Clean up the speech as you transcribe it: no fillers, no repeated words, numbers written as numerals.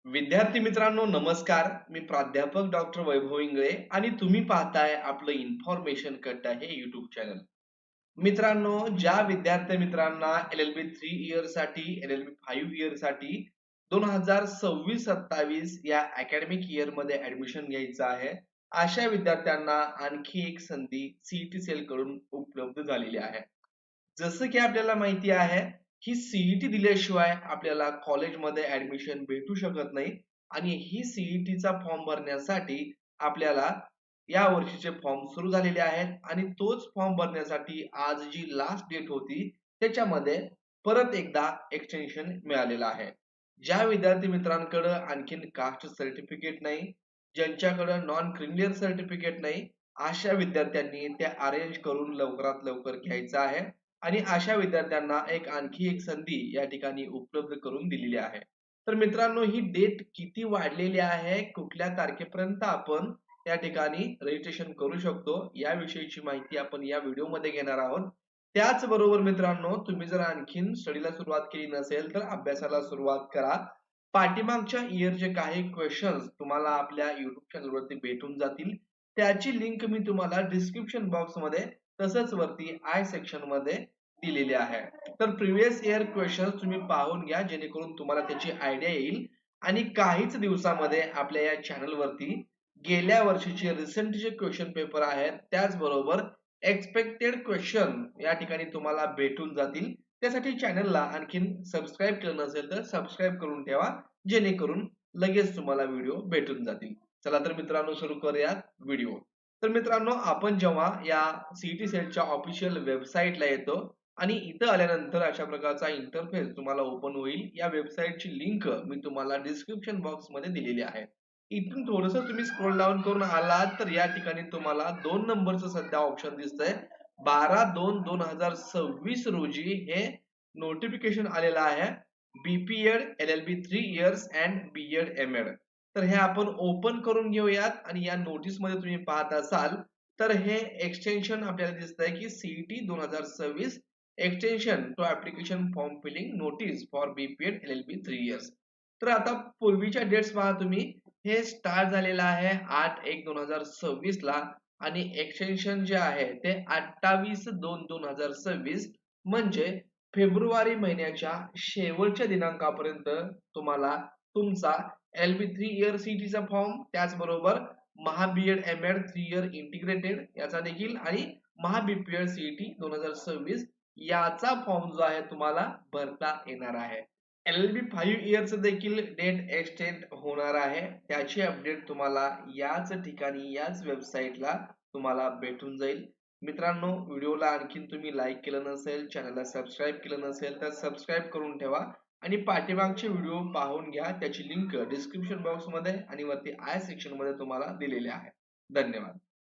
विद्यार्थी मित्रांनो नमस्कार. मी प्राध्यापक डॉक्टर वैभव इंगळे आणि तुम्ही पाहताय आपलं इन्फॉर्मेशन कट्टा हे YouTube चॅनल. मित्रांनो, ज्या विद्यार्थी मित्रांना LLB 3 इयर साठी, LLB 5 इयर साठी 2026-27 या अकॅडमिक इयर मध्ये ऍडमिशन घ्यायचं आहे, अशा विद्यार्थ्यांना आणखी एक संधी CET सेल कडून उपलब्ध झालेली आहे. जसं की आपल्याला माहिती आहे, ही सीईटी दिल्याशिवाय आपल्याला कॉलेजमध्ये ऍडमिशन भेटू शकत नाही आणि ही सीईटीचा फॉर्म भरण्यासाठी आपल्याला या वर्षीचे फॉर्म सुरू झालेले आहेत आणि तोच फॉर्म भरण्यासाठी आज जी लास्ट डेट होती त्याच्यामध्ये परत एकदा एक्सटेन्शन मिळालेलं आहे. ज्या विद्यार्थी मित्रांकडे आणखीन कास्ट सर्टिफिकेट नाही, ज्यांच्याकडे नॉन क्रिमिनल सर्टिफिकेट नाही, अशा विद्यार्थ्यांनी ते अरेंज करून लवकरात लवकर घ्यायचं आहे आणि अशा विद्यार्थ्यांना आणखी एक संधी या ठिकाणी उपलब्ध करून दिलेली आहे. तर मित्रांनो, ही डेट किती वाढलेली आहे, कुठल्या तारखेपर्यंत आपण या ठिकाणी रजिस्ट्रेशन करू शकतो, याविषयीची माहिती आपण या व्हिडिओमध्ये घेणार आहोत. त्याचबरोबर मित्रांनो, तुम्ही जर आणखीन स्टडीला सुरुवात केली नसेल तर अभ्यासाला सुरुवात करा. पाठीमागच्या इयरचे काही क्वेश्चन्स तुम्हाला आपल्या YouTube चॅनलवरती भेटून जातील. त्याची लिंक मी तुम्हाला डिस्क्रिप्शन बॉक्समध्ये तसंच वरती आय सेक्शन मध्ये दिलेली आहे. तर प्रिव्हियस इयर क्वेश्चन्स तुम्ही पाहून घ्या, जेणेकरून तुम्हाला त्याची आयडिया येईल आणि काहीच दिवसामध्ये आपल्या या चॅनल वरती गेल्या वर्षीचे रिसेंट जे क्वेश्चन पेपर आहेत त्याचबरोबर एक्सपेक्टेड क्वेश्चन या ठिकाणी तुम्हाला भेटून जातील. त्यासाठी चॅनलला आणखीन सबस्क्राईब केलं नसेल तर सबस्क्राईब करून ठेवा, जेणेकरून लगेच तुम्हाला व्हिडिओ भेटून जातील. चला तर मित्रांनो, सुरू करूयात व्हिडिओ. तर मित्रांनो, आपण जेव्हा या सीईटी सेटच्या ऑफिशियल वेबसाईटला येतो आणि इथं आल्यानंतर अशा प्रकारचा इंटरफेस तुम्हाला ओपन होईल. या वेबसाईटची लिंक मी तुम्हाला डिस्क्रिप्शन बॉक्स मध्ये दिलेली आहे. इथून थोडंसं तुम्ही स्क्रोल डाऊन करून आलात तर या ठिकाणी तुम्हाला 2 नंबरचं सध्या ऑप्शन दिसतंय. 12/2/2026 रोजी हे नोटिफिकेशन आलेलं आहे. BPEd LLB 3 years and BEd MEd. तर हे आपण ओपन करून घेऊयात आणि या नोटीस मध्ये तुम्ही पाहत असाल तर हे एक्सटेन्शन आपल्याला दिसतंय की CET 2026 extension to application form filling notice for BPEd LLB 3 years. तर आता पूर्वीच्या डेट्स पहा तुम्ही, हे स्टार्ट झालेलं आहे 8/1/2026 ला आणि एक्सटेन्शन जे आहे ते 28/2/2026 म्हणजे फेब्रुवारी महिन्याच्या शेवटच्या दिनांकापर्यंत तुम्हाला तुमचा LB 3 इयर सीईटीचा फॉर्म, त्याचबरोबर महा बीएड एमएड 3 इयर इंटिग्रेटेड याचा देखील आणि महा बीपीएड सीईटी 2026 याचा फॉर्म जो आहे तुम्हाला भरता येणार आहे. LLB 5 इयरचं देखील डेट एक्सटेंड होणार आहे. त्याची अपडेट तुम्हाला याच ठिकाणी याच वेबसाईटला तुम्हाला भेटून जाईल. मित्रांनो, व्हिडिओला आणखीन तुम्ही लाईक केलं नसेल, चॅनलला सबस्क्राईब केलं नसेल तर सबस्क्राईब करून ठेवा आणि पाठीमागचे व्हिडिओ पाहून घ्या. त्याची लिंक डिस्क्रिप्शन बॉक्स मध्ये आणि वरती आय सेक्शन मध्ये तुम्हाला दिलेली आहे. धन्यवाद.